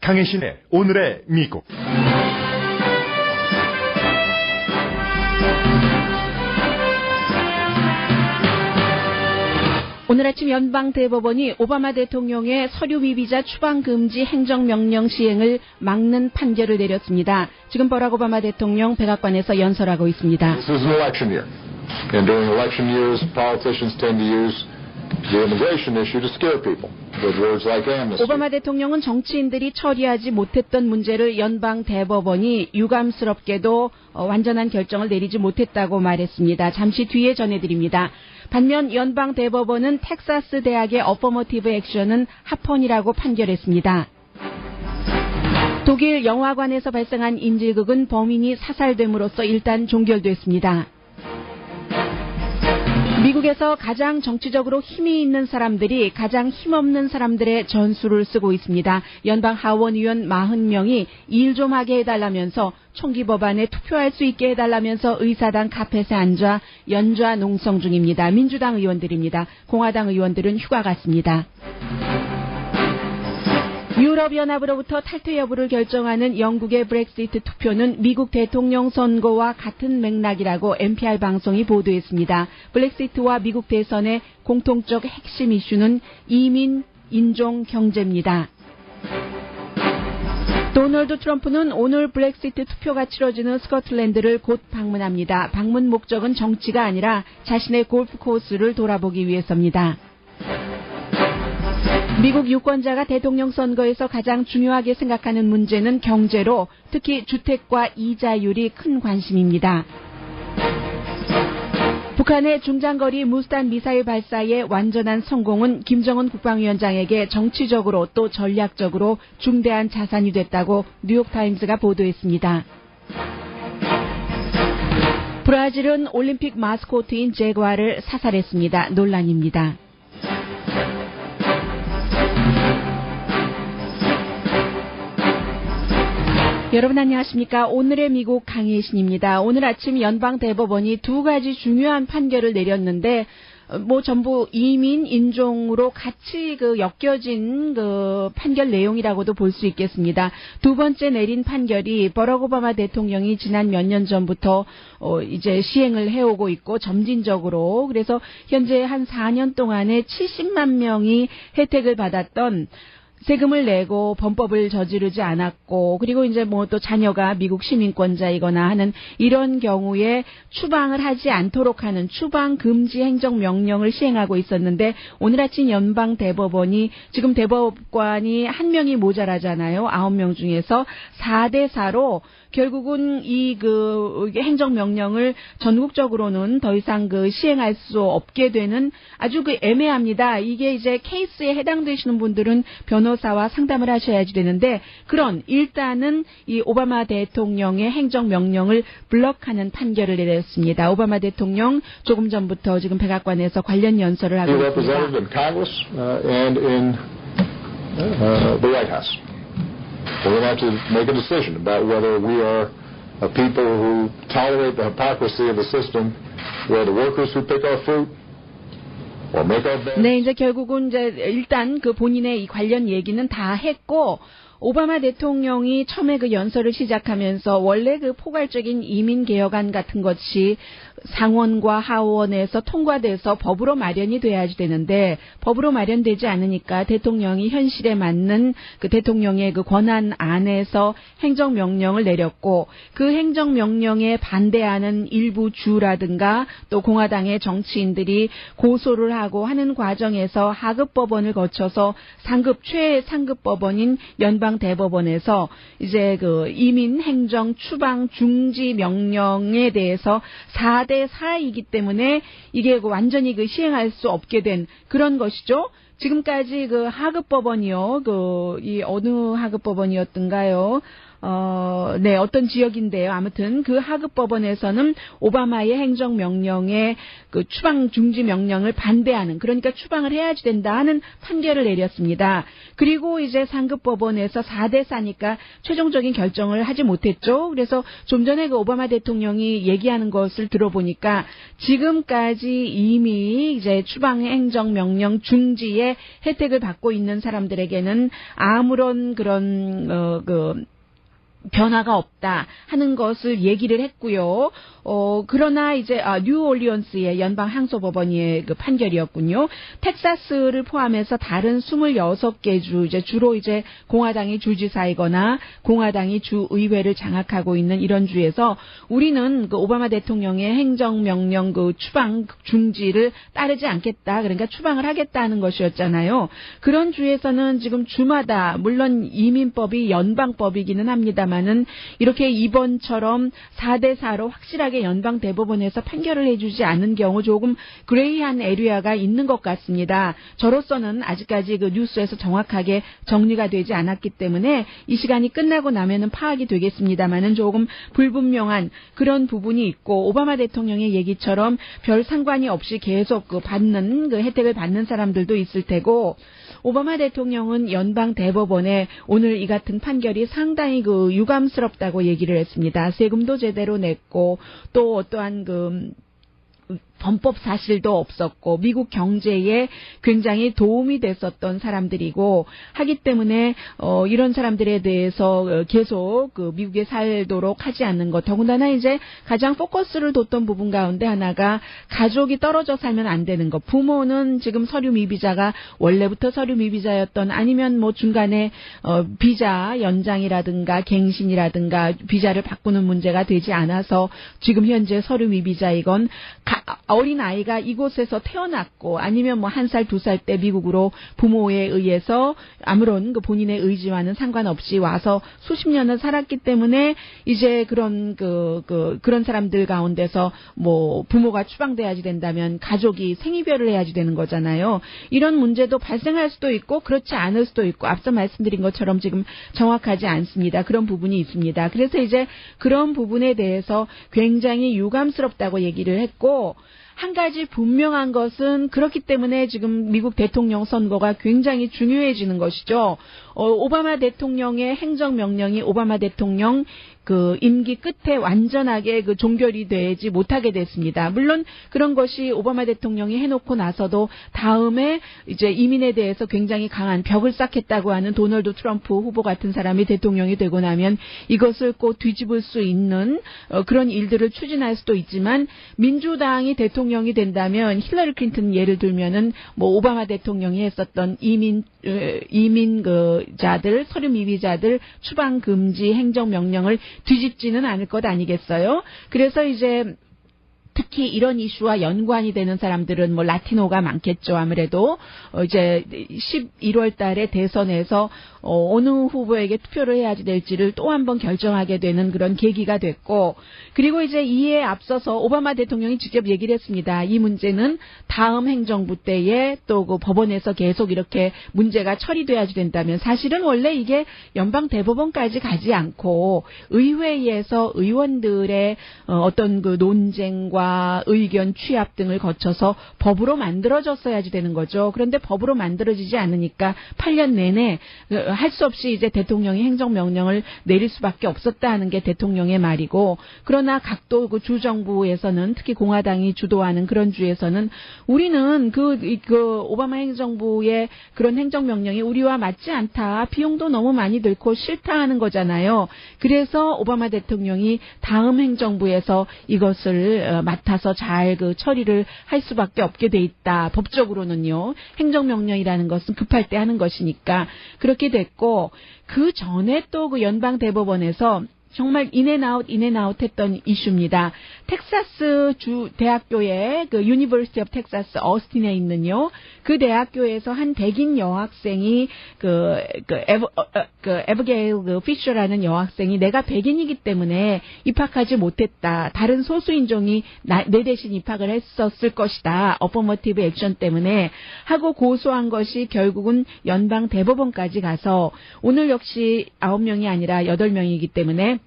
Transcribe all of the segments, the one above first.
강혜신의 오늘의 미국. 오늘 아침 연방대법원이 오바마 대통령의 서류 미비자 추방금지 행정명령 시행을 막는 판결을 내렸습니다. 지금 버락 오바마 대통령 백악관에서 연설하고 있습니다. This is an election year. And during election years, politicians tend to use the immigration issue to scare people with words like amnesty. 오바마 대통령은 정치인들이 처리하지 못했던 문제를 연방대법원이 유감스럽게도 완전한 결정을 내리지 못했다고 말했습니다. 잠시 뒤에 전해드립니다. 반면 연방대법원은 텍사스 대학의 어퍼머티브 액션은 합헌이라고 판결했습니다. 독일 영화관에서 발생한 인질극은 범인이 사살됨으로써 일단 종결됐습니다. 미국에서 가장 정치적으로 힘이 있는 사람들이 가장 힘없는 사람들의 전술을 쓰고 있습니다. 연방 하원의원 40명이 일 좀 하게 해달라면서 총기 법안에 투표할 수 있게 해달라면서 의사당 카펫에 앉아 연좌 농성 중입니다. 민주당 의원들입니다. 공화당 의원들은 휴가 갔습니다. 유럽연합으로부터 탈퇴 여부를 결정하는 영국의 브렉시트 투표는 미국 대통령 선거와 같은 맥락이라고 NPR 방송이 보도했습니다. 브렉시트와 미국 대선의 공통적 핵심 이슈는 이민, 인종, 경제입니다. 도널드 트럼프는 오늘 브렉시트 투표가 치러지는 스코틀랜드를 곧 방문합니다. 방문 목적은 정치가 아니라 자신의 골프 코스를 돌아보기 위해서입니다. 미국 유권자가 대통령 선거에서 가장 중요하게 생각하는 문제는 경제로 특히 주택과 이자율이 큰 관심입니다. 북한의 중장거리 무스탄 미사일 발사의 완전한 성공은 김정은 국방위원장에게 정치적으로 또 전략적으로 중대한 자산이 됐다고 뉴욕타임스가 보도했습니다. 브라질은 올림픽 마스코트인 제과를 사살했습니다. 논란입니다. 여러분 안녕하십니까? 오늘의 미국 강혜신입니다. 오늘 아침 연방대법원이 두 가지 중요한 판결을 내렸는데 전부 이민, 인종으로 같이 엮여진 판결 내용이라고도 볼 수 있겠습니다. 두 번째 내린 판결이 버락 오바마 대통령이 지난 몇 년 전부터 이제 시행을 해오고 있고 점진적으로 그래서 현재 한 4년 동안에 70만 명이 혜택을 받았던 세금을 내고 범법을 저지르지 않았고 그리고 이제 또 자녀가 미국 시민권자이거나 하는 이런 경우에 추방을 하지 않도록 하는 추방 금지 행정 명령을 시행하고 있었는데 오늘 아침 연방 대법원이 지금 대법관이 한 명이 모자라잖아요. 9명 중에서 4대4로 결국은 이 행정 명령을 전국적으로는 더 이상 시행할 수 없게 되는 아주 애매합니다. 이게 이제 케이스에 해당되시는 분들은 변호사와 상담을 하셔야지 되는데 일단은 이 오바마 대통령의 행정 명령을 블럭하는 판결을 내렸습니다. 오바마 대통령 조금 전부터 지금 백악관에서 관련 연설을 하고 있습니다. We're going to have to make a decision about whether we are a people who tolerate the hypocrisy of the system, where the workers who pick our fruit or make our beds. 네, 이제 결국은 일단 본인의 이 관련 얘기는 다 했고 오바마 대통령이 처음에 연설을 시작하면서 원래 포괄적인 이민 개혁안 같은 것이 상원과 하원에서 통과돼서 법으로 마련이 돼야지 되는데 법으로 마련되지 않으니까 대통령이 현실에 맞는 대통령의 권한 안에서 행정명령을 내렸고 그 행정명령에 반대하는 일부 주라든가 또 공화당의 정치인들이 고소를 하고 하는 과정에서 하급법원을 거쳐서 최상급 법원인 연방대법원에서 이제 이민 행정 추방 중지 명령에 대해서 4대4이기 때문에 이게 완전히 시행할 수 없게 된 그런 것이죠. 지금까지 하급법원이요. 이 어느 하급법원이었던가요? 네, 어떤 지역인데요. 아무튼 그 하급 법원에서는 오바마의 행정명령에 그 추방 중지 명령을 반대하는, 그러니까 추방을 해야지 된다 하는 판결을 내렸습니다. 그리고 이제 상급 법원에서 4대4니까 최종적인 결정을 하지 못했죠. 그래서 좀 전에 그 오바마 대통령이 얘기하는 것을 들어보니까 지금까지 이미 이제 추방 행정명령 중지의 혜택을 받고 있는 사람들에게는 아무런 그런 변화가 없다 하는 것을 얘기를 했고요. 그러나 이제 뉴올리언스의 연방 항소법원의 그 판결이었군요. 텍사스를 포함해서 다른 26개 주, 이제 주로 이제 공화당이 주지사이거나 공화당이 주의회를 장악하고 있는 이런 주에서 우리는 그 오바마 대통령의 행정명령 그 추방 중지를 따르지 않겠다. 그러니까 추방을 하겠다는 것이었잖아요. 그런 주에서는 지금 주마다 물론 이민법이 연방법이기는 합니다만은 이렇게 이번처럼 4대4로 확실하게 연방 대법원에서 판결을 해주지 않은 경우 조금 그레이한 에리아가 있는 것 같습니다. 저로서는 아직까지 그 뉴스에서 정확하게 정리가 되지 않았기 때문에 이 시간이 끝나고 나면은 파악이 되겠습니다만은 조금 불분명한 그런 부분이 있고, 오바마 대통령의 얘기처럼 별 상관이 없이 계속 그 받는 그 혜택을 받는 사람들도 있을 테고, 오바마 대통령은 연방 대법원에 오늘 이 같은 판결이 상당히 그 유감스럽다고 얘기를 했습니다. 세금도 제대로 냈고 또 어떠한 그 범법 사실도 없었고 미국 경제에 굉장히 도움이 됐었던 사람들이고 하기 때문에 이런 사람들에 대해서 계속 그 미국에 살도록 하지 않는 것. 더군다나 이제 가장 포커스를 뒀던 부분 가운데 하나가 가족이 떨어져 살면 안 되는 것. 부모는 지금 서류 미비자가 원래부터 서류 미비자였던, 아니면 뭐 중간에 비자 연장이라든가 갱신이라든가 비자를 바꾸는 문제가 되지 않아서 지금 현재 서류 미비자이건 어린 아이가 이곳에서 태어났고 아니면 뭐 1살, 2살 때 미국으로 부모에 의해서 아무런 그 본인의 의지와는 상관없이 와서 수십 년을 살았기 때문에 이제 그런 그런 사람들 가운데서 뭐 부모가 추방돼야지 된다면 가족이 생이별을 해야지 되는 거잖아요. 이런 문제도 발생할 수도 있고 그렇지 않을 수도 있고 앞서 말씀드린 것처럼 지금 정확하지 않습니다. 그런 부분이 있습니다. 그래서 이제 그런 부분에 대해서 굉장히 유감스럽다고 얘기를 했고, 한 가지 분명한 것은 그렇기 때문에 지금 미국 대통령 선거가 굉장히 중요해지는 것이죠. 오바마 대통령의 행정명령이 오바마 대통령 그 임기 끝에 완전하게 그 종결이 되지 못하게 됐습니다. 물론 그런 것이 오바마 대통령이 해놓고 나서도 다음에 이제 이민에 대해서 굉장히 강한 벽을 쌓겠다고 하는 도널드 트럼프 후보 같은 사람이 대통령이 되고 나면 이것을 꼭 뒤집을 수 있는 그런 일들을 추진할 수도 있지만, 민주당이 대통령이 된다면 힐러리 클린턴 예를 들면은 뭐 오바마 대통령이 했었던 이민 자들, 서류 미비자들 추방 금지 행정명령을 뒤집지는 않을 것 아니겠어요? 그래서 이제 특히 이런 이슈와 연관이 되는 사람들은 뭐 라티노가 많겠죠. 아무래도 이제 11월 달에 대선에서 어느 후보에게 투표를 해야지 될지를 또 한 번 결정하게 되는 그런 계기가 됐고, 그리고 이제 이에 앞서서 오바마 대통령이 직접 얘기를 했습니다. 이 문제는 다음 행정부 때에 또 그 법원에서 계속 이렇게 문제가 처리돼야지 된다면, 사실은 원래 이게 연방 대법원까지 가지 않고 의회에서 의원들의 어떤 그 논쟁과 의견 취합 등을 거쳐서 법으로 만들어졌어야지 되는 거죠. 그런데 법으로 만들어지지 않으니까 8년 내내 할 수 없이 이제 대통령이 행정명령을 내릴 수밖에 없었다는 게 대통령의 말이고, 그러나 각도 그 주정부에서는 특히 공화당이 주도하는 그런 주에서는 우리는 그 오바마 행정부의 그런 행정명령이 우리와 맞지 않다. 비용도 너무 많이 들고 싫다 하는 거잖아요. 그래서 오바마 대통령이 다음 행정부에서 이것을 맡아서 잘 그 처리를 할 수밖에 없게 돼 있다. 법적으로는요. 행정명령이라는 것은 급할 때 하는 것이니까 그렇게 됐고, 그 전에 또 그 연방 대법원에서 정말 인앤아웃 했던 이슈입니다. 텍사스 주 대학교에 그 유니버시티 오브 텍사스 어스틴에 있는요. 그 대학교에서 한 백인 여학생이 에버게일 피셔라는 여학생이 내가 백인이기 때문에 입학하지 못했다. 다른 소수 인종이 내 대신 입학을 했었을 것이다. 어퍼머티브 액션 때문에 하고 고소한 것이 결국은 연방 대법원까지 가서 오늘 역시 9명이 아니라 8명이기 때문에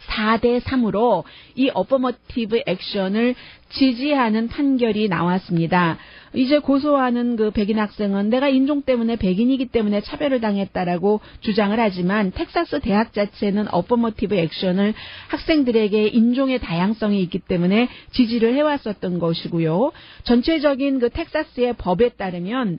4대3으로 이 어퍼머티브 액션을 지지하는 판결이 나왔습니다. 이제 고소하는 그 백인 학생은 내가 인종 때문에 백인이기 때문에 차별을 당했다라고 주장을 하지만 텍사스 대학 자체는 어퍼머티브 액션을 학생들에게 인종의 다양성이 있기 때문에 지지를 해왔었던 것이고요. 전체적인 그 텍사스의 법에 따르면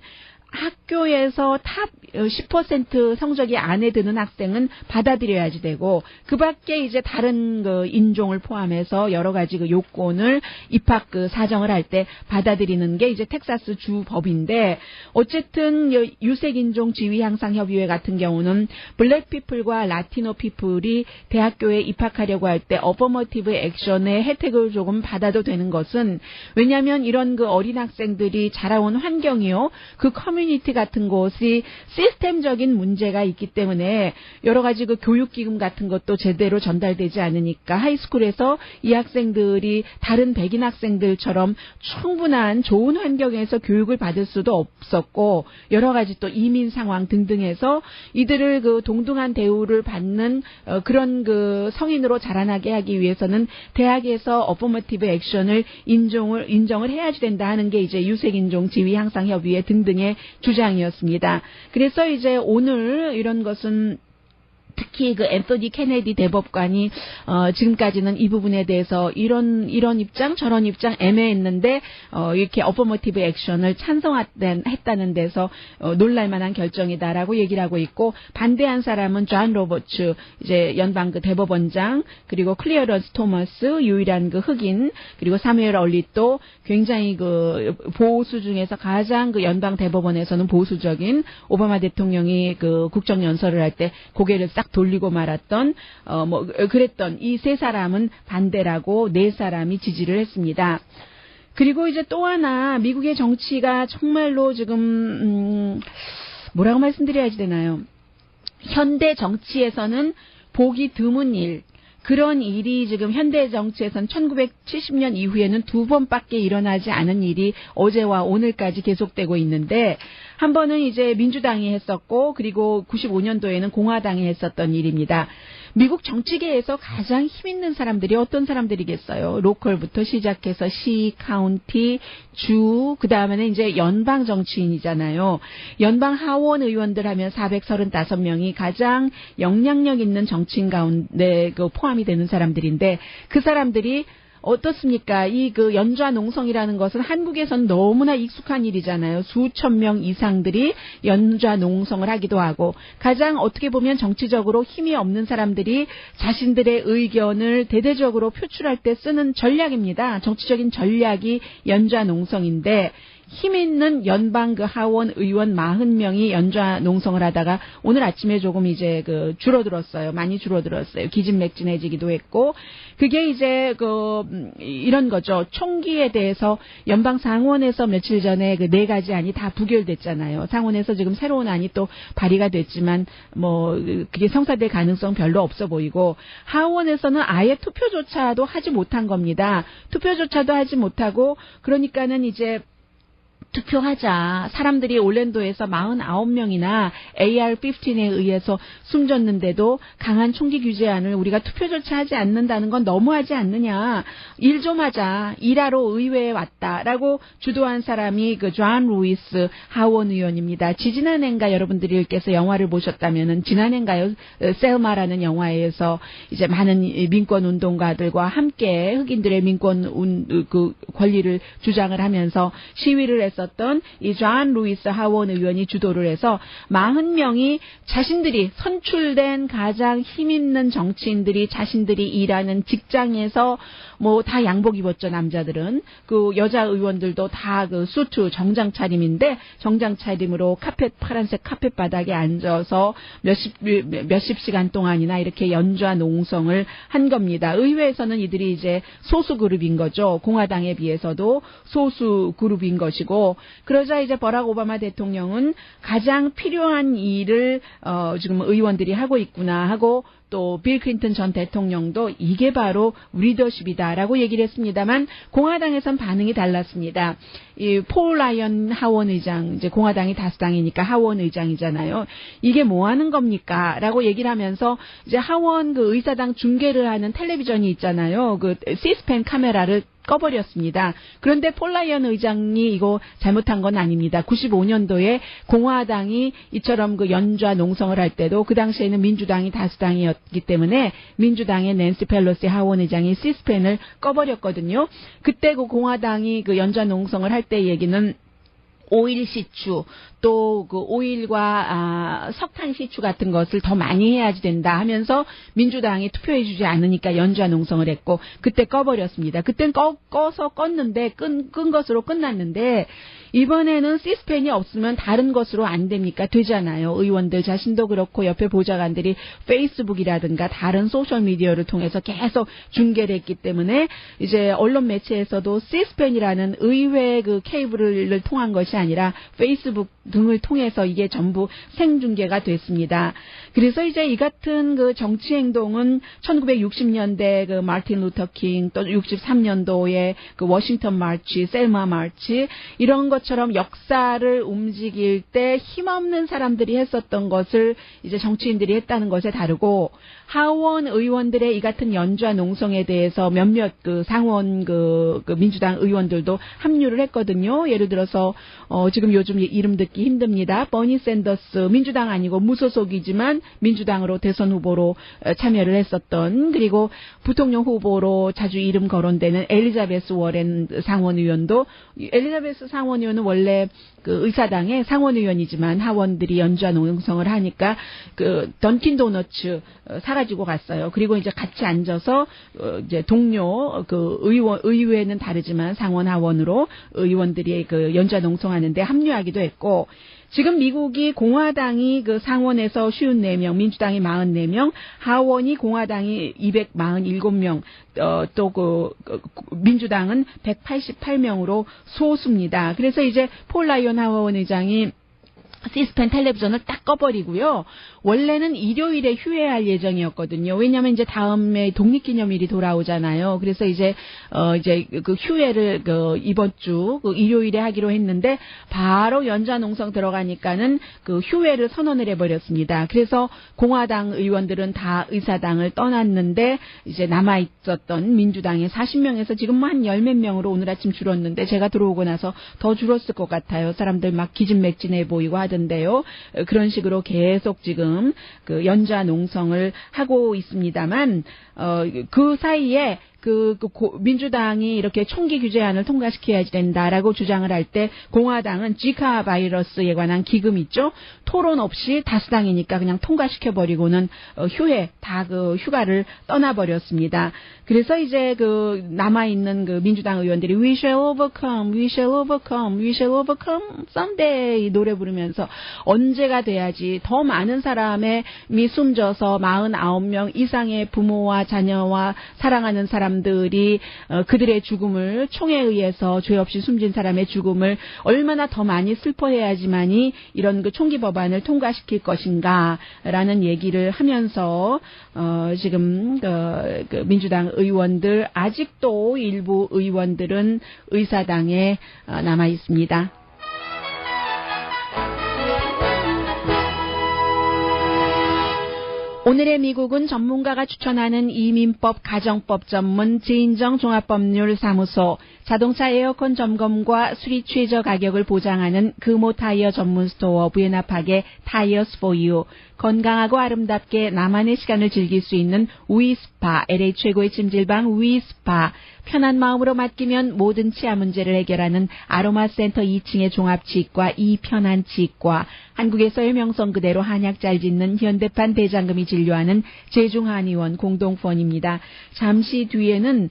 학교에서 탑 10% 성적이 안에 드는 학생은 받아들여야지 되고 그 밖에 이제 다른 그 인종을 포함해서 여러 가지 그 요건을 입학 그 사정을 할 때 받아들이는 게 이제 텍사스 주 법인데 어쨌든 유색인종 지위 향상 협의회 같은 경우는 블랙 피플과 라티노 피플이 대학교에 입학하려고 할 때 어퍼머티브 액션의 혜택을 조금 받아도 되는 것은 왜냐하면 이런 그 어린 학생들이 자라온 환경이요. 그 커뮤니티 같은 곳이 시스템적인 문제가 있기 때문에 여러 가지 그 교육기금 같은 것도 제대로 전달되지 않으니까 하이스쿨에서 이 학생들이 다른 백인 학생들처럼 충분한 좋은 환경에서 교육을 받을 수도 없었고 여러 가지 또 이민 상황 등등해서 이들을 그 동등한 대우를 받는 그런 그 성인으로 자라나게 하기 위해서는 대학에서 어퍼머티브 액션을 인정을 해야지 된다 하는 게 이제 유색인종 지위 향상 협의회 등등의 주장이었습니다. 그래서 이제 오늘 이런 것은 특히 그 앤서니 케네디 대법관이 지금까지는 이 부분에 대해서 이런 입장 저런 입장 애매했는데 이렇게 어퍼머티브 액션을 찬성했다는 데서 놀랄만한 결정이다라고 얘기를 하고 있고 반대한 사람은 존 로버츠 이제 연방 그 대법원장 그리고 클리어런스 토머스 유일한 그 흑인 그리고 사무엘 얼리또 굉장히 그 보수 중에서 가장 그 연방 대법원에서는 보수적인 오바마 대통령이 그 국정 연설을 할 때 고개를 싹 돌리고 말았던 그랬던 이 세 사람은 반대라고 네 사람이 지지를 했습니다. 그리고 이제 또 하나 미국의 정치가 정말로 지금 뭐라고 말씀드려야지 되나요? 현대 정치에서는 보기 드문 일 그런 일이 지금 현대 정치에서는 1970년 이후에는 두 번밖에 일어나지 않은 일이 어제와 오늘까지 계속되고 있는데 한 번은 이제 민주당이 했었고 그리고 95년도에는 공화당이 했었던 일입니다. 미국 정치계에서 가장 힘 있는 사람들이 어떤 사람들이겠어요? 로컬부터 시작해서 시, 카운티, 주, 그 다음에는 이제 연방 정치인이잖아요. 연방 하원 의원들 하면 435명이 가장 영향력 있는 정치인 가운데 포함이 되는 사람들인데 그 사람들이 어떻습니까? 이 그 연좌 농성이라는 것은 한국에서는 너무나 익숙한 일이잖아요. 수천 명 이상들이 연좌 농성을 하기도 하고 가장 어떻게 보면 정치적으로 힘이 없는 사람들이 자신들의 의견을 대대적으로 표출할 때 쓰는 전략입니다. 정치적인 전략이 연좌 농성인데 힘 있는 연방 그 하원 의원 40명이 연좌 농성을 하다가 오늘 아침에 조금 이제 그 줄어들었어요. 많이 줄어들었어요. 기진맥진해지기도 했고 그게 이제 이런 거죠. 총기에 대해서 연방 상원에서 며칠 전에 그 네 가지 안이 다 부결됐잖아요. 상원에서 지금 새로운 안이 또 발의가 됐지만 그게 성사될 가능성 별로 없어 보이고 하원에서는 아예 투표조차도 하지 못한 겁니다. 투표조차도 하지 못하고 그러니까는 이제 투표하자. 사람들이 올랜도에서 49명이나 AR-15에 의해서 숨졌는데도 강한 총기 규제안을 우리가 투표조차 하지 않는다는 건 너무하지 않느냐. 일 좀 하자. 일하러 의회에 왔다라고 주도한 사람이 그 존 루이스 하원 의원입니다. 지지난해인가 여러분들께서 영화를 보셨다면은 지난해인가요? 셀마라는 영화에서 이제 많은 민권 운동가들과 함께 흑인들의 민권 그 권리를 주장을 하면서 시위를 했었 있었던 이 존 루이스 하원 의원이 주도를 해서 40명이 자신들이 선출된 가장 힘있는 정치인들이 자신들이 일하는 직장에서 뭐 다 양복 입었죠. 남자들은. 그 여자 의원들도 다 그 수트 정장 차림인데 정장 차림으로 파란색 카펫 바닥에 앉아서 몇십 시간 동안이나 이렇게 연좌 농성을 한 겁니다. 의회에서는 이들이 이제 소수 그룹인 거죠. 공화당에 비해서도 소수 그룹인 것이고, 그러자 이제 버락 오바마 대통령은 가장 필요한 일을 지금 의원들이 하고 있구나 하고, 또 빌 클린턴 전 대통령도 이게 바로 리더십이다라고 얘기를 했습니다만 공화당에선 반응이 달랐습니다. 이 폴 라이언 하원 의장, 이제 공화당이 다수당이니까 하원 의장이잖아요. 이게 뭐 하는 겁니까? 라고 얘기를 하면서 이제 하원 그 의사당 중계를 하는 텔레비전이 있잖아요. 그 시스펜 카메라를 꺼버렸습니다. 그런데 폴 라이언 의장이 이거 잘못한 건 아닙니다. 95년도에 공화당이 이처럼 그 연좌 농성을 할 때도 그 당시에는 민주당이 다수당이었기 때문에 민주당의 낸시 펠로시 하원 의장이 시스펜을 꺼버렸거든요. 그때 그 공화당이 그 연좌 농성을 할 때 얘기는 오일 시추, 또 그 오일과 석탄 시추 같은 것을 더 많이 해야지 된다 하면서 민주당이 투표해주지 않으니까 연좌 농성을 했고 그때 꺼버렸습니다. 그땐 꺼서 껐는데 끈 것으로 끝났는데 이번에는 시스펜이 없으면 다른 것으로 안 됩니까? 되잖아요. 의원들 자신도 그렇고 옆에 보좌관들이 페이스북이라든가 다른 소셜미디어를 통해서 계속 중계를 했기 때문에 이제 언론 매체에서도 시스펜이라는 의회 그 케이블을 통한 것이 아니라 페이스북 등을 통해서 이게 전부 생중계가 됐습니다. 그래서 이제 이 같은 그 정치 행동은 1960년대 그 마틴 루터 킹, 또 63년도에 그 워싱턴 마치, 셀마 마치 이런 것처럼 역사를 움직일 때 힘없는 사람들이 했었던 것을 이제 정치인들이 했다는 것에 다르고, 하원 의원들의 이 같은 연좌 농성에 대해서 몇몇 그 상원 그 민주당 의원들도 합류를 했거든요. 예를 들어서 지금 요즘 이름 듣기 힘듭니다. 버니 샌더스, 민주당 아니고 무소속이지만 민주당으로 대선 후보로 참여를 했었던, 그리고 부통령 후보로 자주 이름 거론되는 엘리자베스 워렌 상원 의원도, 엘리자베스 상원 의원은 원래 그 의사당의 상원 의원이지만 하원들이 연좌 농성을 하니까 그 던킨 도너츠 사가지고 갔어요. 그리고 이제 같이 앉아서 이제 동료 그 의회는 다르지만 상원 하원으로 의원들이 그 연좌 농성하는데 합류하기도 했고, 지금 미국이 공화당이 그 상원에서 54명, 민주당이 44명, 하원이 공화당이 247명, 또 그 민주당은 188명으로 소수입니다. 그래서 이제 폴 라이언 하원 의장이 시스펜 텔레비전을 딱 꺼버리고요. 원래는 일요일에 휴회할 예정이었거든요. 왜냐하면 이제 다음에 독립기념일이 돌아오잖아요. 그래서 이제 그 휴회를 이번 주 일요일에 하기로 했는데 바로 연좌 농성 들어가니까는 그 휴회를 선언을 해버렸습니다. 그래서 공화당 의원들은 다 의사당을 떠났는데 이제 남아 있었던 민주당의 40명에서 지금 한 10몇 명으로 오늘 아침 줄었는데 제가 들어오고 나서 더 줄었을 것 같아요. 사람들 막 기진맥진해 보이고 하던데요. 그런 식으로 계속 지금 그 연좌 농성을 하고 있습니다만 그 사이에 민주당이 이렇게 총기 규제안을 통과시켜야지 된다라고 주장을 할 때 공화당은 지카 바이러스에 관한 기금 있죠. 토론 없이 다수당이니까 그냥 통과시켜버리고는 휴회 다 그 휴가를 떠나버렸습니다. 그래서 이제 그 남아있는 그 민주당 의원들이 We shall overcome, we shall overcome, we shall overcome someday 노래 부르면서 언제가 돼야지 더 많은 사람이 숨져서 49명 이상의 부모와 자녀와 사랑하는 사람들이 그들의 죽음을 총에 의해서 죄 없이 숨진 사람의 죽음을 얼마나 더 많이 슬퍼해야지만이 이런 그 총기 법안을 통과시킬 것인가라는 얘기를 하면서 지금 그 민주당 의원들 아직도 일부 의원들은 의사당에 남아 있습니다. 오늘의 미국은 전문가가 추천하는 이민법 가정법 전문 제인정 종합법률사무소, 자동차 에어컨 점검과 수리 최저 가격을 보장하는 금호 타이어 전문 스토어 부에나팍의 타이어스 포 유, 건강하고 아름답게 나만의 시간을 즐길 수 있는 위스파, LA 최고의 찜질방 위스파, 편한 마음으로 맡기면 모든 치아 문제를 해결하는 아로마 센터 2층의 종합치과 이편한 치과, 한국에서의 명성 그대로 한약 잘 짓는 현대판 대장금이 진료하는 제중한의원 공동펀입니다. 잠시 뒤에는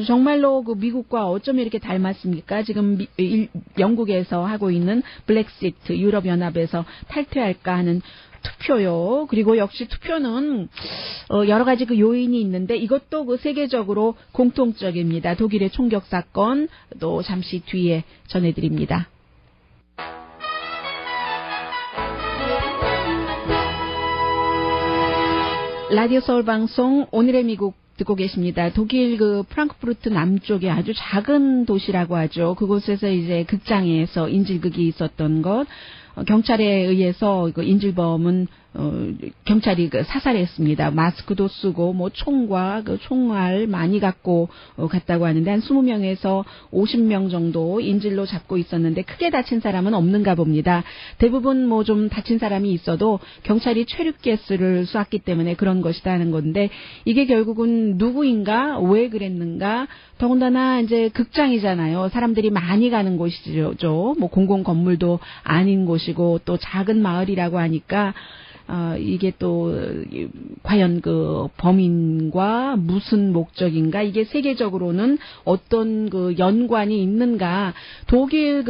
정말로 그 미국과 어쩜 이렇게 닮았습니까? 지금 영국에서 하고 있는 블랙시트, 유럽연합에서 탈퇴할까 하는 투표요. 그리고 역시 투표는 여러 가지 그 요인이 있는데 이것도 그 세계적으로 공통적입니다. 독일의 총격 사건 또 잠시 뒤에 전해드립니다. 라디오 서울 방송 오늘의 미국 듣고 계십니다. 독일 그 프랑크푸르트 남쪽에 아주 작은 도시라고 하죠. 그곳에서 이제 극장에서 인질극이 있었던 것. 경찰에 의해서 인질범은 경찰이 사살했습니다. 마스크도 쓰고 뭐 총과 그 총알 많이 갖고 갔다고 하는데 한 20명에서 50명 정도 인질로 잡고 있었는데 크게 다친 사람은 없는가 봅니다. 대부분 뭐 좀 다친 사람이 있어도 경찰이 최루가스를 쏘았기 때문에 그런 것이다 하는 건데 이게 결국은 누구인가 왜 그랬는가 더군다나 이제 극장이잖아요. 사람들이 많이 가는 곳이죠. 뭐 공공 건물도 아닌 곳이고 또 작은 마을이라고 하니까 이게 또 과연 그 범인과 무슨 목적인가 이게 세계적으로는 어떤 그 연관이 있는가 독일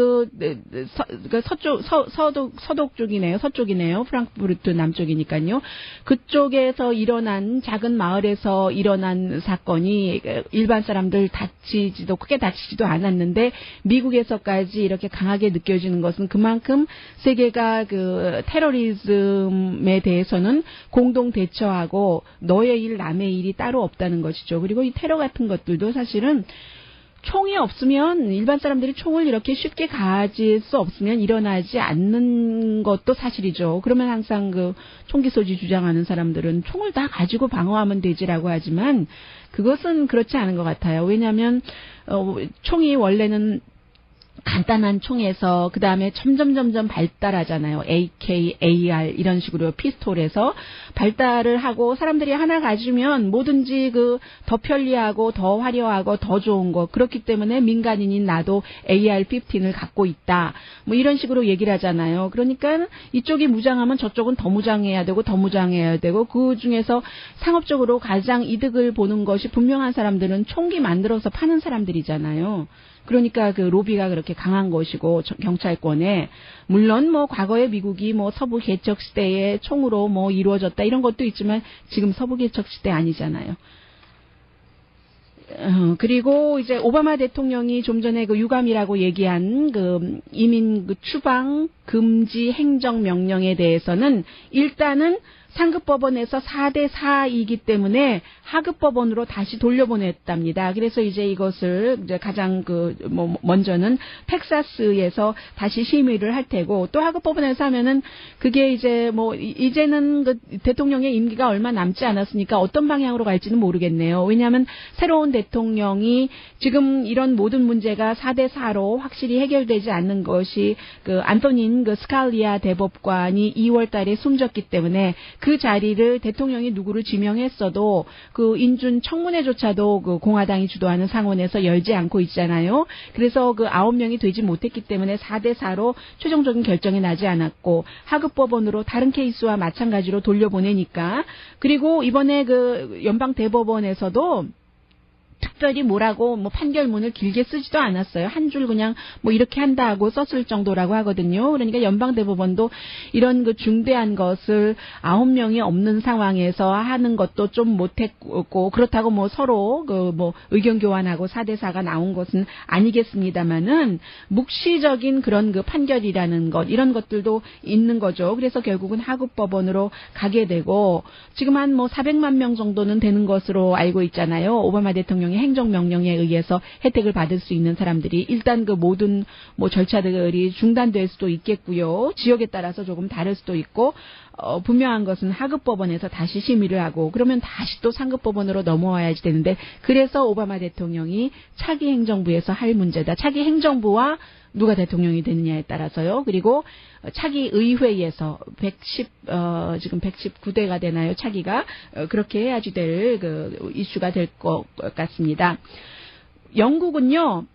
서독 쪽이네요. 서쪽이네요. 프랑크푸르트 남쪽이니까요. 그쪽에서 일어난 작은 마을에서 일어난 사건이 일반 사람들 크게 다치지도 않았는데 미국에서까지 이렇게 강하게 느껴지는 것은 그만큼 세계가 그 테러리즘에 대해서는 공동 대처하고 너의 일 남의 일이 따로 없다는 것이죠. 그리고 이 테러 같은 것들도 사실은 총이 없으면 일반 사람들이 총을 이렇게 쉽게 가질 수 없으면 일어나지 않는 것도 사실이죠. 그러면 항상 그 총기 소지 주장하는 사람들은 총을 다 가지고 방어하면 되지라고 하지만 그것은 그렇지 않은 것 같아요. 왜냐하면 총이 원래는 간단한 총에서 그 다음에 점점 발달하잖아요. AK, AR 이런 식으로 피스톨에서 발달을 하고 사람들이 하나 가지면 뭐든지 더 편리하고 더 화려하고 더 좋은 거 그렇기 때문에 민간인인 나도 AR-15를 갖고 있다. 뭐 이런 식으로 얘기를 하잖아요. 그러니까 이쪽이 무장하면 저쪽은 더 무장해야 되고 더 무장해야 되고 그 중에서 상업적으로 가장 이득을 보는 것이 분명한 사람들은 총기 만들어서 파는 사람들이잖아요. 그러니까 그 로비가 그렇게 강한 것이고 경찰권에 물론 뭐 과거에 미국이 뭐 서부 개척 시대에 총으로 뭐 이루어졌다 이런 것도 있지만 지금 서부 개척 시대 아니잖아요. 그리고 이제 오바마 대통령이 좀 전에 그 유감이라고 얘기한 그 이민 그 추방 금지 행정 명령에 대해서는 일단은 상급법원에서 4대4이기 때문에 하급법원으로 다시 돌려보냈답니다. 그래서 이제 이것을 이제 가장 먼저는 텍사스에서 다시 심의를 할 테고 또 하급법원에서 하면은 그게 이제 이제는 그 대통령의 임기가 얼마 남지 않았으니까 어떤 방향으로 갈지는 모르겠네요. 왜냐하면 새로운 대통령이 지금 이런 모든 문제가 4대4로 확실히 해결되지 않는 것이 그 안토닌 스칼리아 대법관이 2월 달에 숨졌기 때문에 그 자리를 대통령이 누구를 지명했어도 그 인준 청문회조차도 그 공화당이 주도하는 상원에서 열지 않고 있잖아요. 그래서 그 9명이 되지 못했기 때문에 4대4로 최종적인 결정이 나지 않았고 하급법원으로 다른 케이스와 마찬가지로 돌려보내니까 그리고 이번에 그 연방 대법원에서도 특별히 뭐라고 판결문을 길게 쓰지도 않았어요. 한 줄 그냥 이렇게 한다 하고 썼을 정도라고 하거든요. 그러니까 연방대법원도 이런 그 중대한 것을 9명이 없는 상황에서 하는 것도 좀 못했고 그렇다고 서로 의견 교환하고 4대4가 나온 것은 아니겠습니다만은 묵시적인 그런 그 판결이라는 것 이런 것들도 있는 거죠. 그래서 결국은 하급법원으로 가게 되고 지금 한 400만 명 정도는 되는 것으로 알고 있잖아요. 오바마 대통령이 대통령의 행정명령에 의해서 혜택을 받을 수 있는 사람들이 일단 그 모든 뭐 절차들이 중단될 수도 있겠고요. 지역에 따라서 조금 다를 수도 있고 분명한 것은 하급법원에서 다시 심의를 하고 그러면 다시 또 상급법원으로 넘어와야지 되는데 그래서 오바마 대통령이 차기 행정부에서 할 문제다. 차기 행정부와 누가 대통령이 되느냐에 따라서요. 그리고 차기 의회에서 지금 119대가 되나요? 차기가 그렇게 해야지 될 그 이슈가 될 것 같습니다. 영국은요.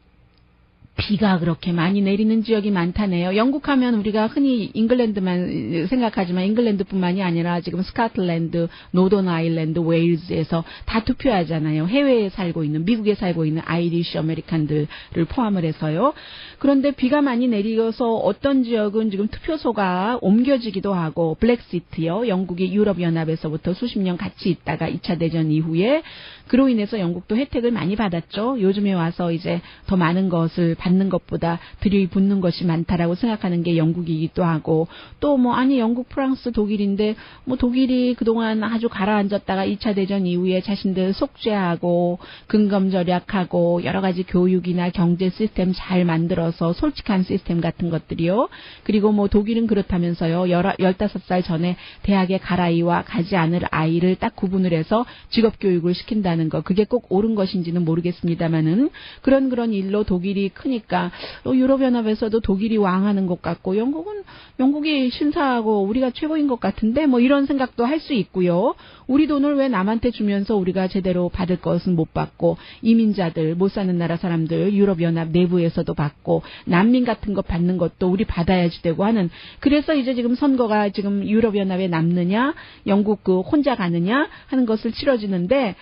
비가 그렇게 많이 내리는 지역이 많다네요. 영국 하면 우리가 흔히 잉글랜드만 생각하지만 잉글랜드뿐만이 아니라 지금 스코틀랜드, 노던 아일랜드, 웨일즈에서 다 투표하잖아요. 해외에 살고 있는, 미국에 살고 있는 아이리쉬 아메리칸들을 포함을 해서요. 그런데 비가 많이 내려서 어떤 지역은 지금 투표소가 옮겨지기도 하고 블랙시트요. 영국이 유럽연합에서부터 수십 년 같이 있다가 2차 대전 이후에 그로 인해서 영국도 혜택을 많이 받았죠. 요즘에 와서 이제 더 많은 것을 받는 것보다 들이붓는 것이 많다라고 생각하는 게 영국이기도 하고 또 뭐 아니 영국, 프랑스, 독일인데 뭐 독일이 그동안 아주 가라앉았다가 2차 대전 이후에 자신들 속죄하고 근검 절약하고 여러 가지 교육이나 경제 시스템 잘 만들어서 솔직한 시스템 같은 것들이요. 그리고 뭐 독일은 그렇다면서요. 15살 전에 대학에 갈 아이와 가지 않을 아이를 딱 구분을 해서 직업 교육을 시킨다는 거. 그게 꼭 옳은 것인지는 모르겠습니다만은 그런 일로 독일이 크니까 유럽연합에서도 독일이 왕하는 것 같고 영국이 신사하고 우리가 최고인 것 같은데 뭐 이런 생각도 할 수 있고요. 우리 돈을 왜 남한테 주면서 우리가 제대로 받을 것은 못 받고 이민자들 못 사는 나라 사람들 유럽연합 내부에서도 받고 난민 같은 거 받는 것도 우리 받아야지 되고 하는 그래서 이제 지금 선거가 지금 유럽연합에 남느냐 영국 그 혼자 가느냐 하는 것을 치러지는데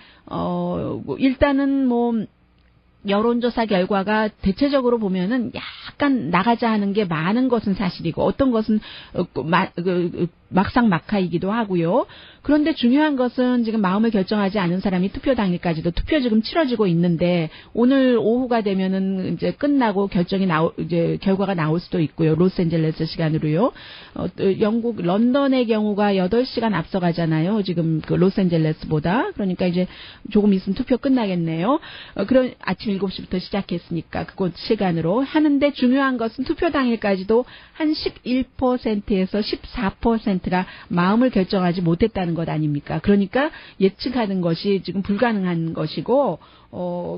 일단은 뭐 여론조사 결과가 대체적으로 보면은 약간 나가자 하는 게 많은 것은 사실이고 어떤 것은 막상막하이기도 하고요. 그런데 중요한 것은 지금 마음을 결정하지 않은 사람이 투표 당일까지도 투표 지금 치러지고 있는데 오늘 오후가 되면은 이제 끝나고 이제 결과가 나올 수도 있고요. 로스앤젤레스 시간으로요. 영국 런던의 경우가 8시간 앞서가잖아요. 지금 그 로스앤젤레스보다. 그러니까 이제 조금 있으면 투표 끝나겠네요. 그런 아침 7시부터 시작했으니까 그곳 시간으로 하는데 중요한 것은 투표 당일까지도 한 11%에서 14%가 마음을 결정하지 못했다는 것 아닙니까? 그러니까 예측하는 것이 지금 불가능한 것이고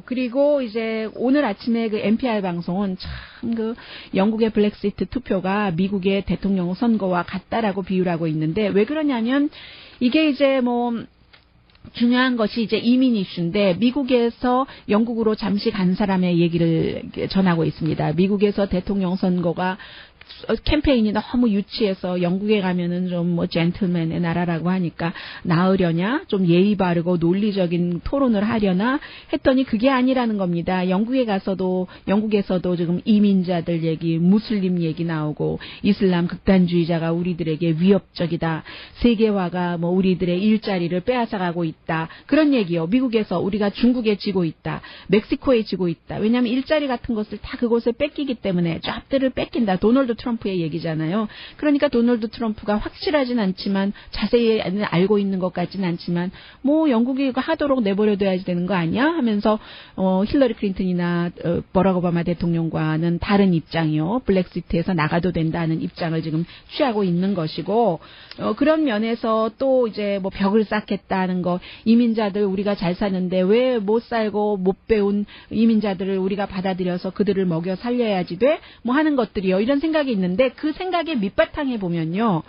그리고 이제 오늘 아침에 그 NPR 방송은 참 그 영국의 블랙시트 투표가 미국의 대통령 선거와 같다라고 비유를 하고 있는데 왜 그러냐면 이게 이제 뭐 중요한 것이 이제 이민 이슈인데 미국에서 영국으로 잠시 간 사람의 얘기를 전하고 있습니다. 미국에서 대통령 선거가 캠페인이 너무 유치해서 영국에 가면은 좀 뭐 젠틀맨의 나라라고 하니까 나으려냐 좀 예의 바르고 논리적인 토론을 하려나 했더니 그게 아니라는 겁니다. 영국에서도 지금 이민자들 얘기, 무슬림 얘기 나오고 이슬람 극단주의자가 우리들에게 위협적이다. 세계화가 뭐 우리들의 일자리를 빼앗아가고 있다. 그런 얘기요. 미국에서 우리가 중국에 지고 있다. 멕시코에 지고 있다. 왜냐하면 일자리 같은 것을 다 그곳에 뺏기기 때문에 잡들을 뺏긴다. 도널드 트럼프의 얘기잖아요. 그러니까 도널드 트럼프가 확실하진 않지만 자세히 알고 있는 것 같진 않지만 뭐 영국이 하도록 내버려둬야지 되는 거 아니야? 하면서 힐러리 클린턴이나 버락 오바마 대통령과는 다른 입장이요. 블랙시트에서 나가도 된다는 입장을 지금 취하고 있는 것이고 그런 면에서 또 이제 뭐 벽을 쌓겠다는 거 이민자들 우리가 잘 사는데 왜 못 살고 못 배운 이민자들을 우리가 받아들여서 그들을 먹여 살려야지 돼? 뭐 하는 것들이요. 이런 생각이 있는데 그 생각의 밑바탕에 보면요.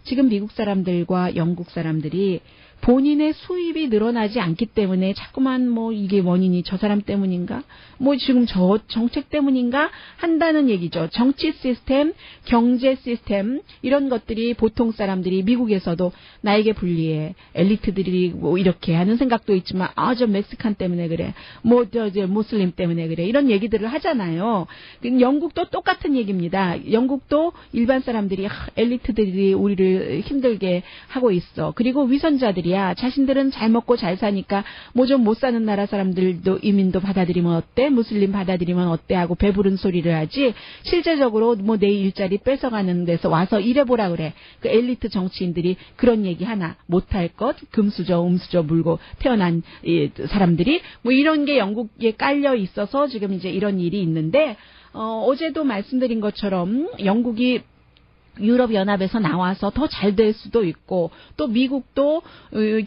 지금 미국 사람들과 영국 사람들이 본인의 수입이 늘어나지 않기 때문에 자꾸만 뭐 이게 원인이 저 사람 때문인가? 뭐 지금 저 정책 때문인가? 한다는 얘기죠. 정치 시스템, 경제 시스템 이런 것들이 보통 사람들이 미국에서도 나에게 불리해. 엘리트들이 뭐 이렇게 하는 생각도 있지만 저 멕시칸 때문에 그래. 뭐 저 무슬림 때문에 그래. 이런 얘기들을 하잖아요. 영국도 똑같은 얘기입니다. 영국도 일반 사람들이 엘리트들이 우리를 힘들게 하고 있어. 그리고 위선자들이야. 자신들은 잘 먹고 잘 사니까 뭐 좀 못 사는 나라 사람들도 이민도 받아들이면 어때? 무슬림 받아들이면 어때? 하고 배부른 소리를 하지. 실제적으로 뭐 내 일자리 뺏어가는 데서 와서 일해보라 그래. 그 엘리트 정치인들이 그런 얘기 하나 못할 것, 금수저, 음수저 물고 태어난 사람들이 뭐 이런 게 영국에 깔려 있어서 지금 이제 이런 일이 있는데 어제도 말씀드린 것처럼 영국이 유럽연합에서 나와서 더 잘 될 수도 있고 또 미국도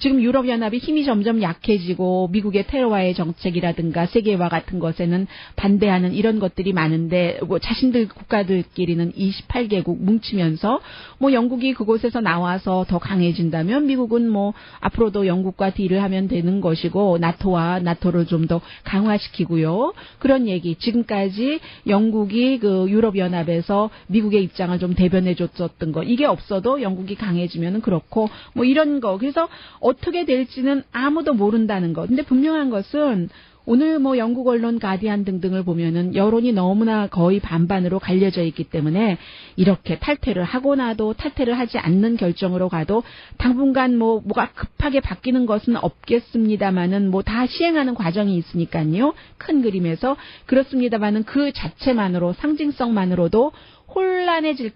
지금 유럽연합이 힘이 점점 약해지고 미국의 테러와의 정책이라든가 세계화 같은 것에는 반대하는 이런 것들이 많은데 뭐 자신들 국가들끼리는 28개국 뭉치면서 뭐 영국이 그곳에서 나와서 더 강해진다면 미국은 뭐 앞으로도 영국과 딜을 하면 되는 것이고 나토를 좀 더 강화시키고요. 그런 얘기 지금까지 영국이 그 유럽연합에서 미국의 입장을 좀 대변해 줬었던 거 이게 없어도 영국이 강해지면은 그렇고 뭐 이런 거 그래서 어떻게 될지는 아무도 모른다는 거. 근데 분명한 것은 오늘 뭐 영국 언론 가디안 등등을 보면은 여론이 너무나 거의 반반으로 갈려져 있기 때문에 이렇게 탈퇴를 하고 나도 탈퇴를 하지 않는 결정으로 가도 당분간 뭐가 급하게 바뀌는 것은 없겠습니다만은 뭐 다 시행하는 과정이 있으니까요. 큰 그림에서 그렇습니다만은 그 자체만으로 상징성만으로도 혼란해질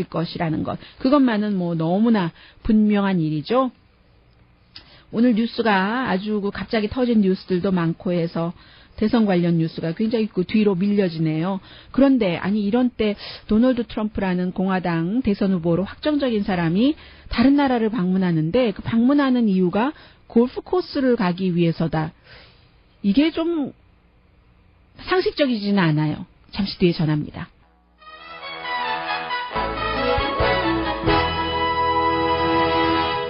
것이라는 것. 그것만은 뭐 너무나 분명한 일이죠. 오늘 뉴스가 아주 갑자기 터진 뉴스들도 많고 해서 대선 관련 뉴스가 굉장히 뒤로 밀려지네요. 그런데 아니 이런 때 도널드 트럼프라는 공화당 대선 후보로 확정적인 사람이 다른 나라를 방문하는데 그 방문하는 이유가 골프 코스를 가기 위해서다. 이게 좀 상식적이지는 않아요. 잠시 뒤에 전합니다.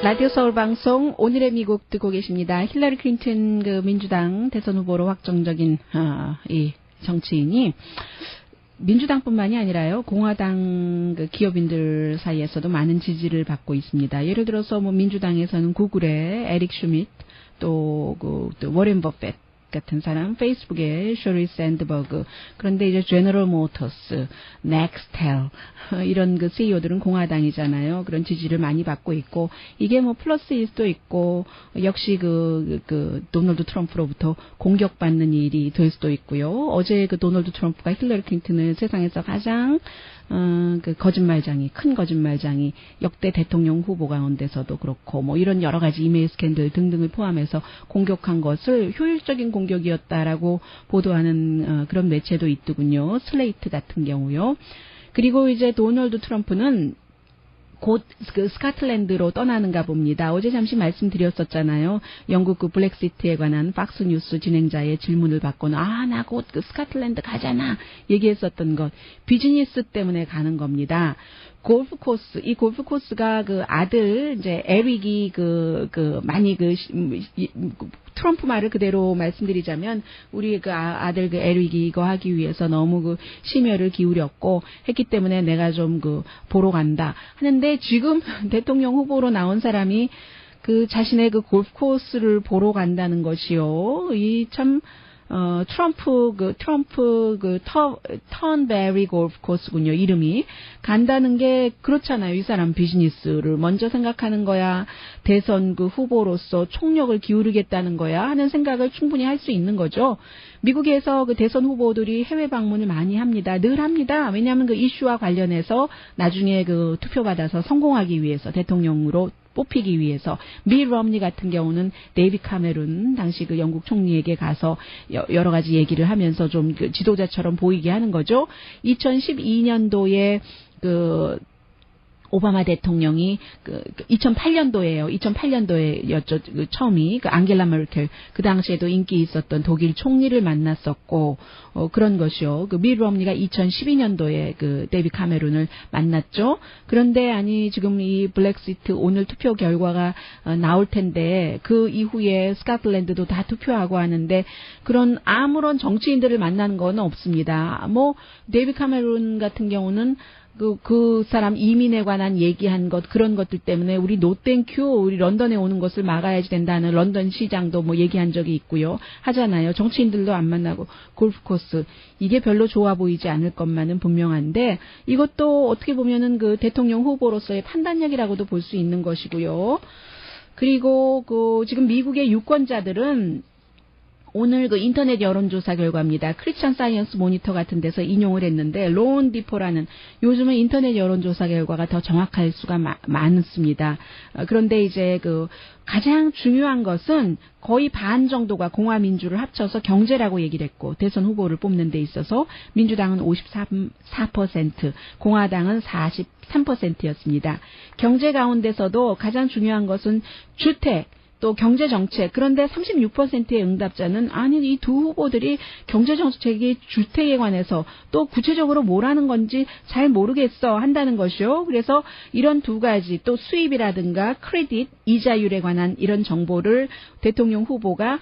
라디오 서울 방송 오늘의 미국 듣고 계십니다. 힐러리 클린턴 그 민주당 대선 후보로 확정적인 이 정치인이 민주당뿐만이 아니라요 공화당 그 기업인들 사이에서도 많은 지지를 받고 있습니다. 예를 들어서 뭐 민주당에서는 구글의 에릭 슈미트 또 워렌 버핏 같은 사람, 페이스북의 쇼리 샌드버그, 그런데 이제 제너럴 모터스, 넥스텔 이런 그 CEO들은 공화당이잖아요. 그런 지지를 많이 받고 있고 이게 뭐 플러스일 수도 있고 역시 그 도널드 트럼프로부터 공격받는 일이 될 수도 있고요. 어제 그 도널드 트럼프가 힐러리 클린턴을 세상에서 가장 그 큰 거짓말장이 역대 대통령 후보 가운데서도 그렇고 뭐 이런 여러 가지 이메일 스캔들 등등을 포함해서 공격한 것을 효율적인 공격이었다라고 보도하는 그런 매체도 있더군요. 슬레이트 같은 경우요. 그리고 이제 도널드 트럼프는 곧 그 스코틀랜드로 떠나는가 봅니다. 어제 잠시 말씀드렸었잖아요. 영국 그 블랙시트에 관한 팍스 뉴스 진행자의 질문을 받고는 나 곧 그 스코틀랜드 가잖아 얘기했었던 것 비즈니스 때문에 가는 겁니다. 골프 코스 이 골프 코스가 그 아들 이제 에릭이 많이 트럼프 말을 그대로 말씀드리자면 우리 그 아들 그 에릭이 이거 하기 위해서 너무 그 심혈을 기울였고 했기 때문에 내가 좀 보러 간다 하는데 지금 대통령 후보로 나온 사람이 그 자신의 그 골프 코스를 보러 간다는 것이요. 이 참 트럼프 턴베리 골프 코스군요. 이름이. 간다는 게 그렇잖아요. 이 사람 비즈니스를 먼저 생각하는 거야. 대선 그 후보로서 총력을 기울이겠다는 거야. 하는 생각을 충분히 할 수 있는 거죠. 미국에서 그 대선 후보들이 해외 방문을 많이 합니다. 늘 합니다. 왜냐하면 그 이슈와 관련해서 나중에 그 투표받아서 성공하기 위해서 대통령으로 뽑히기 위해서 미 럼니 같은 경우는 데이비 카메룬 당시 그 영국 총리에게 가서 여러 가지 얘기를 하면서 좀 그 지도자처럼 보이게 하는 거죠. 2012년도에 오바마 대통령이 2008년도에였죠. 그 처음이 그 앙겔라 메르켈 그 당시에도 인기 있었던 독일 총리를 만났었고 그런 것이요. 그 미 럼니가 2012년도에 그 데이비 카메룬을 만났죠. 그런데 아니 지금 이 블랙시트 오늘 투표 결과가 나올 텐데 그 이후에 스코틀랜드도 다 투표하고 하는데 그런 아무런 정치인들을 만나는 건 없습니다. 뭐 데이비 카메룬 같은 경우는 그 사람 이민에 관한 얘기한 것, 그런 것들 때문에 우리 노땡큐, 우리 런던에 오는 것을 막아야지 된다는 런던 시장도 뭐 얘기한 적이 있고요. 하잖아요. 정치인들도 안 만나고 골프 코스. 이게 별로 좋아 보이지 않을 것만은 분명한데 이것도 어떻게 보면은 그 대통령 후보로서의 판단력이라고도 볼 수 있는 것이고요. 그리고 지금 미국의 유권자들은 오늘 그 인터넷 여론조사 결과입니다. 크리스천 사이언스 모니터 같은 데서 인용을 했는데 로운 디포라는 요즘은 인터넷 여론조사 결과가 더 정확할 수가 많습니다. 그런데 이제 가장 중요한 것은 거의 반 정도가 공화민주를 합쳐서 경제라고 얘기를 했고 대선 후보를 뽑는 데 있어서 민주당은 54%, 공화당은 43%였습니다. 경제 가운데서도 가장 중요한 것은 주택, 또 경제정책. 그런데 36%의 응답자는 아니 이 두 후보들이 경제정책이 주택에 관해서 또 구체적으로 뭘 하는 건지 잘 모르겠어 한다는 것이요. 그래서 이런 두 가지 또 수입이라든가 크레딧, 이자율에 관한 이런 정보를 대통령 후보가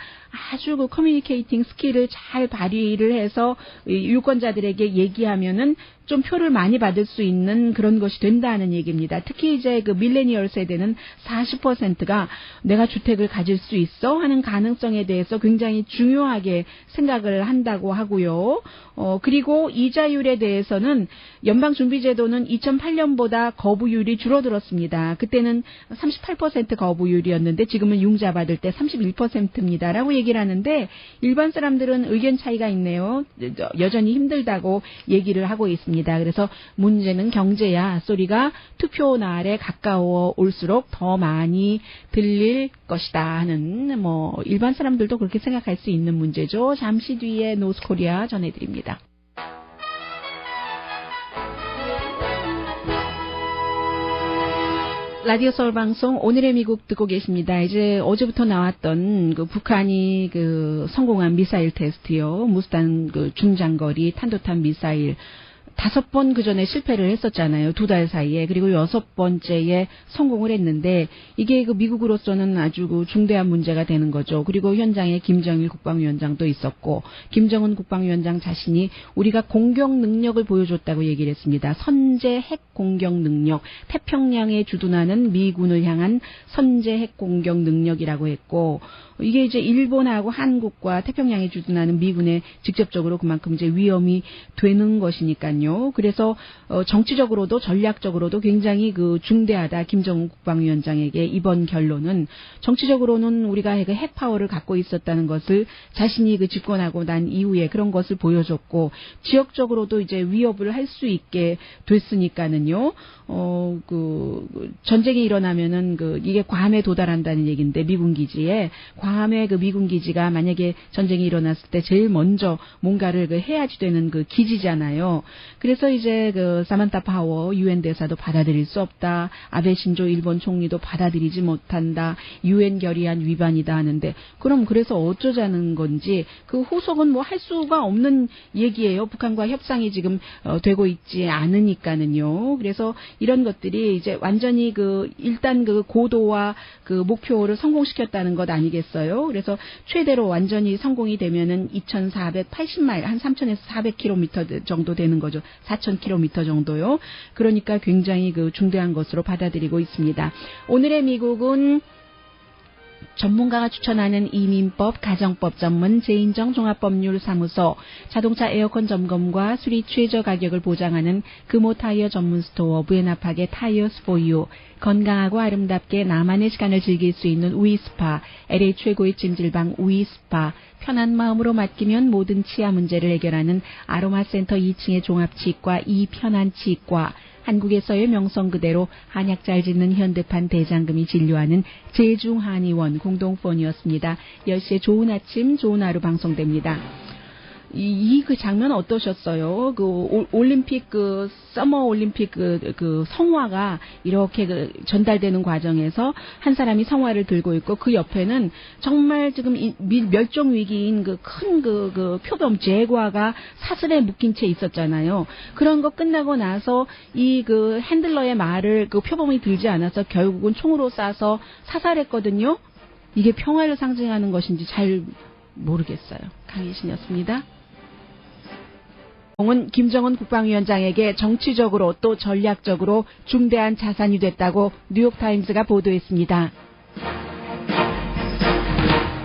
아주 그 커뮤니케이팅 스킬을 잘 발휘를 해서 유권자들에게 얘기하면은 좀 표를 많이 받을 수 있는 그런 것이 된다는 얘기입니다. 특히 이제 그 밀레니얼 세대는 40%가 내가 주택을 가질 수 있어 하는 가능성에 대해서 굉장히 중요하게 생각을 한다고 하고요. 그리고 이자율에 대해서는 연방준비제도는 2008년보다 거부율이 줄어들었습니다. 그때는 38% 거부율이었는데 지금은 융자 받을 때 31%입니다라고 얘기를 하는데 일반 사람들은 의견 차이가 있네요. 여전히 힘들다고 얘기를 하고 있습니다. 그래서 문제는 경제야 소리가 투표 날에 가까워 올수록 더 많이 들릴 것이다 하는 뭐 일반 사람들도 그렇게 생각할 수 있는 문제죠. 잠시 뒤에 노스코리아 전해드립니다. 라디오 서울 방송 오늘의 미국 듣고 계십니다. 이제 어제부터 나왔던 북한이 성공한 미사일 테스트요. 무스탄 중장거리 탄도탄 미사일 5번 그 전에 실패를 했었잖아요. 2달 사이에. 그리고 6번째에 성공을 했는데 이게 미국으로서는 아주 중대한 문제가 되는 거죠. 그리고 현장에 김정일 국방위원장도 있었고 김정은 국방위원장 자신이 우리가 공격 능력을 보여줬다고 얘기를 했습니다. 선제 핵 공격 능력, 태평양에 주둔하는 미군을 향한 선제 핵 공격 능력이라고 했고 이게 이제 일본하고 한국과 태평양에 주둔하는 미군에 직접적으로 그만큼 이제 위험이 되는 것이니까요. 그래서 정치적으로도 전략적으로도 굉장히 중대하다. 김정은 국방위원장에게 이번 결론은 정치적으로는 우리가 핵 파워를 갖고 있었다는 것을 자신이 집권하고 난 이후에 그런 것을 보여줬고 지역적으로도 이제 위협을 할 수 있게 됐으니까는요. 전쟁이 일어나면은 이게 괌에 도달한다는 얘기인데 미군 기지에 괌의 미군 기지가 만약에 전쟁이 일어났을 때 제일 먼저 뭔가를 해야지 되는 기지잖아요. 그래서 이제 사만타 파워 유엔 대사도 받아들일 수 없다. 아베 신조 일본 총리도 받아들이지 못한다. 유엔 결의안 위반이다 하는데 그럼 그래서 어쩌자는 건지 후속은 뭐 할 수가 없는 얘기예요. 북한과 협상이 지금 되고 있지 않으니까는요. 그래서 이런 것들이 이제 완전히 일단 고도와 목표를 성공시켰다는 것 아니겠어요? 그래서 최대로 완전히 성공이 되면은 2,480마일, 한 3,000에서 400km 정도 되는 거죠. 4,000km 정도요. 그러니까 굉장히 중대한 것으로 받아들이고 있습니다. 오늘의 미국은 전문가가 추천하는 이민법, 가정법 전문 제인정 종합법률사무소, 자동차 에어컨 점검과 수리 최저 가격을 보장하는 금호 타이어 전문 스토어 부에나팍의 타이어스 포유, 건강하고 아름답게 나만의 시간을 즐길 수 있는 우이스파, LA 최고의 찜질방 우이스파, 편한 마음으로 맡기면 모든 치아 문제를 해결하는 아로마센터 2층의 종합치과 이편한치과, 한국에서의 명성 그대로 한약 잘 짓는 현대판 대장금이 진료하는 제중한의원 공동폰이었습니다. 10시에 좋은 아침, 좋은 하루 방송됩니다. 이 장면 어떠셨어요? 올림픽 서머 올림픽 성화가 이렇게 전달되는 과정에서 한 사람이 성화를 들고 있고 그 옆에는 정말 지금 멸종 위기인 큰 표범 제과가 사슬에 묶인 채 있었잖아요. 그런 거 끝나고 나서 이 핸들러의 말을 표범이 들지 않아서 결국은 총으로 쏴서 사살했거든요. 이게 평화를 상징하는 것인지 잘 모르겠어요. 강혜신이었습니다. 은 김정은 국방위원장에게 정치적으로 또 전략적으로 중대한 자산이 됐다고 뉴욕타임스가 보도했습니다.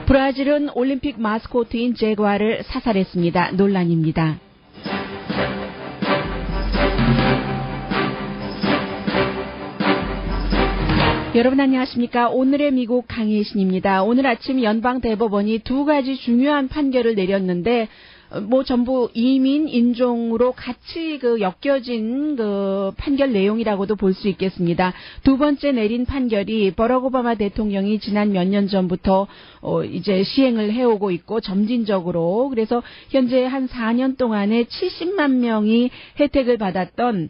브라질은 올림픽 마스코트인 제과를 사살했습니다. 논란입니다. 여러분 안녕하십니까? 오늘의 미국 강혜신입니다. 오늘 아침 연방대법원이 두 가지 중요한 판결을 내렸는데 전부 이민 인종으로 같이 엮여진 판결 내용이라고도 볼 수 있겠습니다. 두 번째 내린 판결이 버락 오바마 대통령이 지난 몇 년 전부터 이제 시행을 해오고 있고 점진적으로 그래서 현재 한 4년 동안에 70만 명이 혜택을 받았던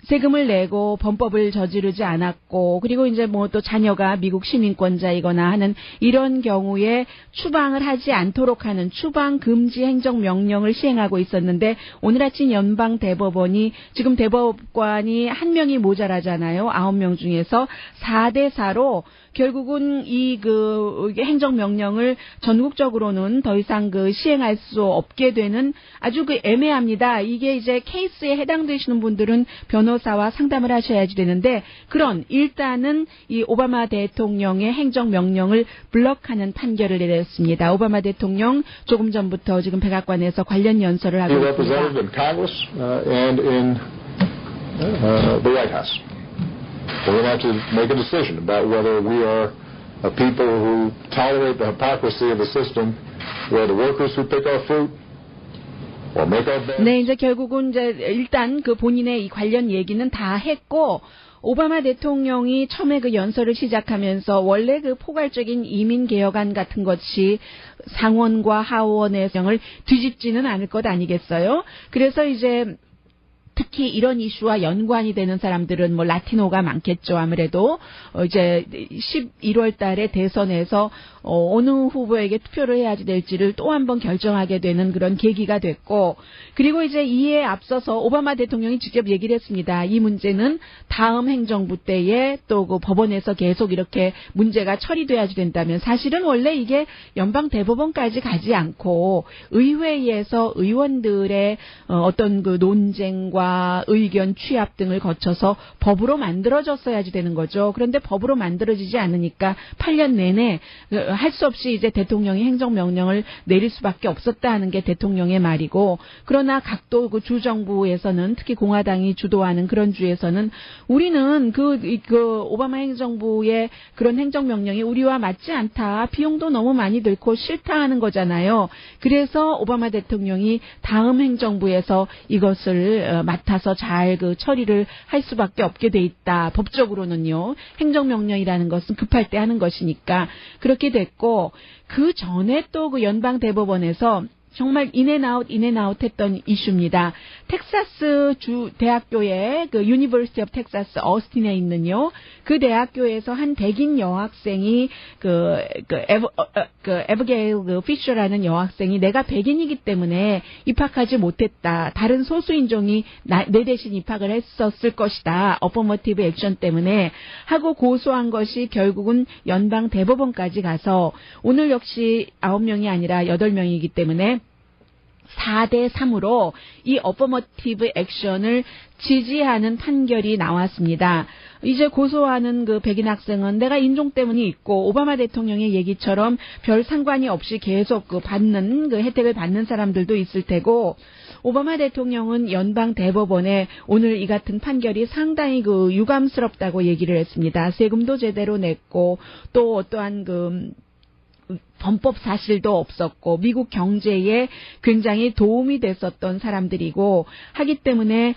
세금을 내고 범법을 저지르지 않았고 그리고 이제 또 자녀가 미국 시민권자이거나 하는 이런 경우에 추방을 하지 않도록 하는 추방 금지 행정 명령을 시행하고 있었는데 오늘 아침 연방 대법원이 지금 대법관이 한 명이 모자라잖아요. 9명 중에서 4대4로 결국은 이 행정 명령을 전국적으로는 더 이상 시행할 수 없게 되는 아주 애매합니다. 이게 이제 케이스에 해당되시는 분들은 변호사와 상담을 하셔야지 되는데 일단은 이 오바마 대통령의 행정 명령을 블럭하는 판결을 내렸습니다. 오바마 대통령 조금 전부터 지금 백악관에서 관련 연설을 하고 있습니다. We're going to have to make a decision about whether we are a people who tolerate the hypocrisy of the system, where the workers who pick our fruit or make our bed. 네, 이제 결국은 일단 본인의 이 관련 얘기는 다 했고 오바마 대통령이 처음에 연설을 시작하면서 원래 포괄적인 이민 개혁안 같은 것이 상원과 하원의 정을 뒤집지는 않을 것 아니겠어요? 그래서 이제 특히 이런 이슈와 연관이 되는 사람들은 라티노가 많겠죠. 아무래도 이제 11월 달에 대선에서 어느 후보에게 투표를 해야지 될지를 또 한 번 결정하게 되는 그런 계기가 됐고 그리고 이제 이에 앞서서 오바마 대통령이 직접 얘기를 했습니다. 이 문제는 다음 행정부 때에 또 법원에서 계속 이렇게 문제가 처리돼야지 된다면 사실은 원래 이게 연방 대법원까지 가지 않고 의회에서 의원들의 어떤 논쟁과 의견 취합 등을 거쳐서 법으로 만들어졌어야지 되는 거죠. 그런데 법으로 만들어지지 않으니까 8년 내내 할 수 없이 이제 대통령이 행정명령을 내릴 수밖에 없었다 하는 게 대통령의 말이고 그러나 각도 주정부에서는 특히 공화당이 주도하는 그런 주에서는 우리는 오바마 행정부의 그런 행정명령이 우리와 맞지 않다. 비용도 너무 많이 들고 싫다 하는 거잖아요. 그래서 오바마 대통령이 다음 행정부에서 이것을 맡아서 잘 처리를 할 수밖에 없게 돼 있다. 법적으로는요. 행정명령이라는 것은 급할 때 하는 것이니까 그렇게 됐고 그 전에 또 연방 대법원에서 정말 인앤아웃 했던 이슈입니다. 텍사스 주 대학교의 유니버시티 오브 텍사스 어스틴에 있는요. 그 대학교에서 한 백인 여학생이 에버게일 피셔라는 여학생이 내가 백인이기 때문에 입학하지 못했다. 다른 소수인종이 내 대신 입학을 했었을 것이다. 어퍼머티브 액션 때문에 하고 고소한 것이 결국은 연방 대법원까지 가서 오늘 역시 9명이 아니라 8명이기 때문에 4대3으로 이 어퍼머티브 액션을 지지하는 판결이 나왔습니다. 이제 고소하는 백인 학생은 내가 인종 때문이 있고 오바마 대통령의 얘기처럼 별 상관이 없이 계속 받는 혜택을 받는 사람들도 있을 테고 오바마 대통령은 연방 대법원에 오늘 이 같은 판결이 상당히 유감스럽다고 얘기를 했습니다. 세금도 제대로 냈고 또 어떠한 범법 사실도 없었고 미국 경제에 굉장히 도움이 됐었던 사람들이고 하기 때문에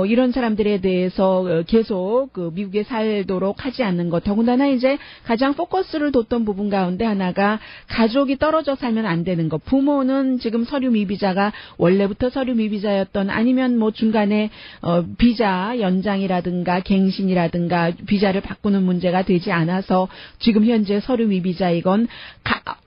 이런 사람들에 대해서 계속 미국에 살도록 하지 않는 것. 더군다나 이제 가장 포커스를 뒀던 부분 가운데 하나가 가족이 떨어져 살면 안 되는 것. 부모는 지금 서류 미비자가 원래부터 서류 미비자였던 아니면 중간에 비자 연장이라든가 갱신이라든가 비자를 바꾸는 문제가 되지 않아서 지금 현재 서류 미비자이건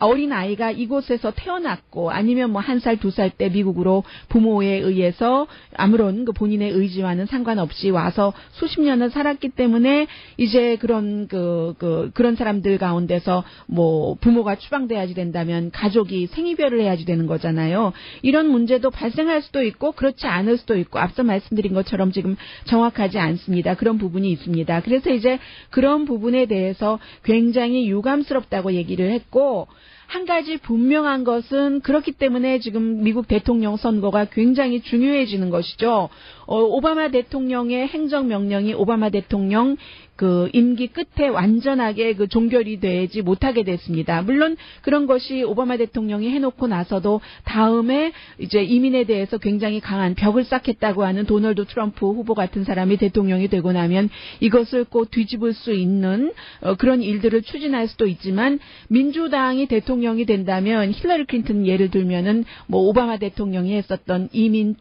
어린 아이가 이곳에서 태어났고 아니면 뭐 1살, 2살 때 미국으로 부모에 의해서 아무런 그 본인의 의지와는 상관없이 와서 수십 년을 살았기 때문에 이제 그런 그런 사람들 가운데서 뭐 부모가 추방돼야지 된다면 가족이 생이별을 해야지 되는 거잖아요. 이런 문제도 발생할 수도 있고 그렇지 않을 수도 있고 앞서 말씀드린 것처럼 지금 정확하지 않습니다. 그런 부분이 있습니다. 그래서 이제 그런 부분에 대해서 굉장히 유감스럽다고 얘기를 했고 한 가지 분명한 것은 그렇기 때문에 지금 미국 대통령 선거가 굉장히 중요해지는 것이죠. 오바마 대통령의 행정명령이 오바마 대통령 그 임기 끝에 완전하게 그 종결이 되지 못하게 됐습니다. 물론 그런 것이 오바마 대통령이 해놓고 나서도 다음에 이제 이민에 대해서 굉장히 강한 벽을 쌓겠다고 하는 도널드 트럼프 후보 같은 사람이 대통령이 되고 나면 이것을 꼭 뒤집을 수 있는 그런 일들을 추진할 수도 있지만 민주당이 대통령이 된다면 힐러리 클린턴 예를 들면은 뭐 오바마 대통령이 했었던 이민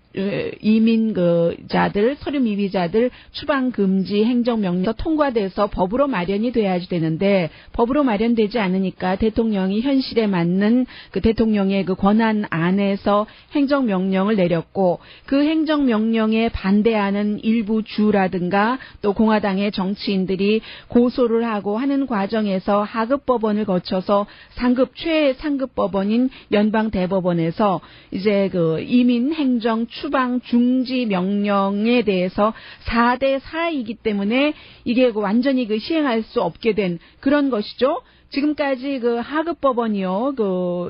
자들 서류 미비자들 추방 금지 행정명령 통과돼서 법으로 마련이 돼야지 되는데 법으로 마련되지 않으니까 대통령이 현실에 맞는 그 대통령의 그 권한 안에서 행정명령을 내렸고 그 행정명령에 반대하는 일부 주라든가 또 공화당의 정치인들이 고소를 하고 하는 과정에서 하급법원을 거쳐서 최상급 법원인 연방대법원에서 이제 그 이민 행정 추방 중지 명령에 대해서 4대4이기 때문에 이게 완전히 그 시행할 수 없게 된 그런 것이죠. 지금까지 그 하급법원이요.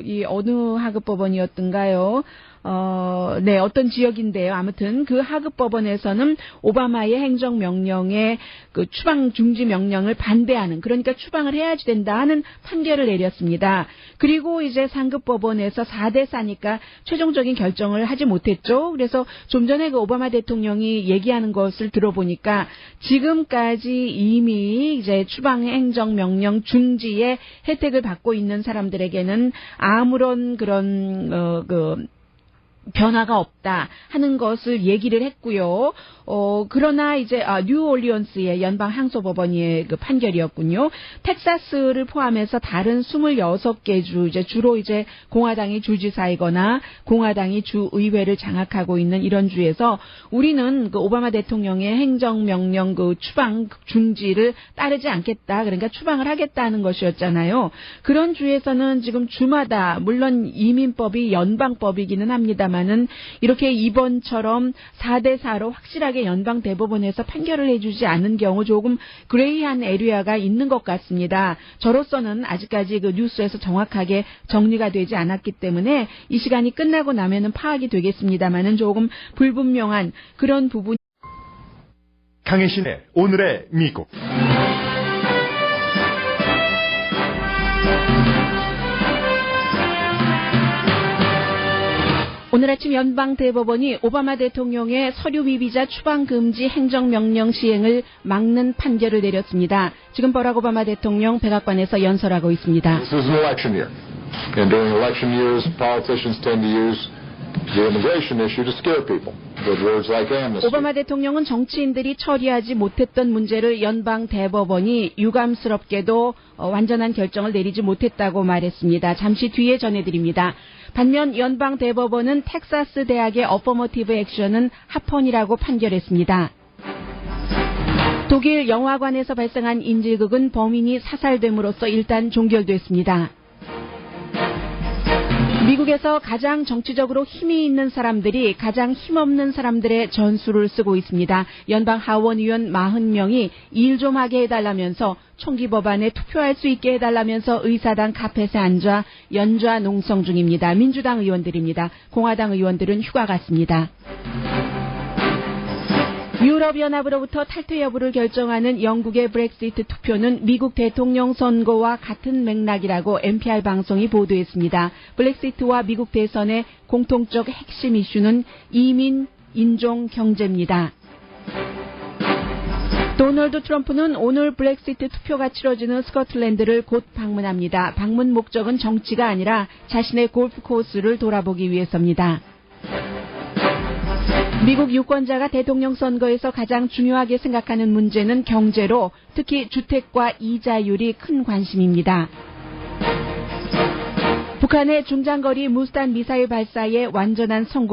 이 어느 하급법원이었던가요? 네, 어떤 지역인데요. 아무튼 그 하급법원에서는 오바마의 행정명령에 그 추방 중지 명령을 반대하는, 그러니까 추방을 해야지 된다 하는 판결을 내렸습니다. 그리고 이제 상급법원에서 4대4니까 최종적인 결정을 하지 못했죠. 그래서 좀 전에 그 오바마 대통령이 얘기하는 것을 들어보니까 지금까지 이미 이제 추방 행정명령 중지의 혜택을 받고 있는 사람들에게는 아무런 그런 변화가 없다 하는 것을 얘기를 했고요. 그러나 이제 뉴올리언스의 연방 항소법원의 그 판결이었군요. 텍사스를 포함해서 다른 26개 주, 이제 주로 이제 공화당이 주지사이거나 공화당이 주의회를 장악하고 있는 이런 주에서 우리는 그 오바마 대통령의 행정명령 그 추방 중지를 따르지 않겠다. 그러니까 추방을 하겠다는 것이었잖아요. 그런 주에서는 지금 주마다 물론 이민법이 연방법이기는 합니다만은 이렇게 이번처럼 4대4로 확실하게 연방 대법원에서 판결을 해주지 않은 경우 조금 그레이한 에리아가 있는 것 같습니다. 저로서는 아직까지 그 뉴스에서 정확하게 정리가 되지 않았기 때문에 이 시간이 끝나고 나면은 파악이 되겠습니다만은 조금 불분명한 그런 부분. 강혜신의 오늘의 미국. 오늘 아침 연방대법원이 오바마 대통령의 서류 미비자 추방 금지 행정명령 시행을 막는 판결을 내렸습니다. 지금 버락 오바마 대통령 백악관에서 연설하고 있습니다. This is an election year. And during election years, politicians tend to use the immigration issue to scare people with words like amnesty. 오바마 대통령은 정치인들이 처리하지 못했던 문제를 연방대법원이 유감스럽게도 완전한 결정을 내리지 못했다고 말했습니다. 잠시 뒤에 전해드립니다. 반면 연방대법원은 텍사스 대학의 어퍼머티브 액션은 합헌이라고 판결했습니다. 독일 영화관에서 발생한 인질극은 범인이 사살됨으로써 일단 종결됐습니다. 미국에서 가장 정치적으로 힘이 있는 사람들이 가장 힘없는 사람들의 전술을 쓰고 있습니다. 연방 하원의원 40명이 일 좀 하게 해달라면서 총기 법안에 투표할 수 있게 해달라면서 의사당 카펫에 앉아 연좌 농성 중입니다. 민주당 의원들입니다. 공화당 의원들은 휴가 갔습니다. 유럽연합으로부터 탈퇴 여부를 결정하는 영국의 브렉시트 투표는 미국 대통령 선거와 같은 맥락이라고 NPR 방송이 보도했습니다. 브렉시트와 미국 대선의 공통적 핵심 이슈는 이민, 인종, 경제입니다. 도널드 트럼프는 오늘 브렉시트 투표가 치러지는 스코틀랜드를 곧 방문합니다. 방문 목적은 정치가 아니라 자신의 골프 코스를 돌아보기 위해서입니다. 미국 유권자가 대통령 선거에서 가장 중요하게 생각하는 문제는 경제로 특히 주택과 이자율이 큰 관심입니다. 북한의 중장거리 무스탄 미사일 발사의 완전한 성공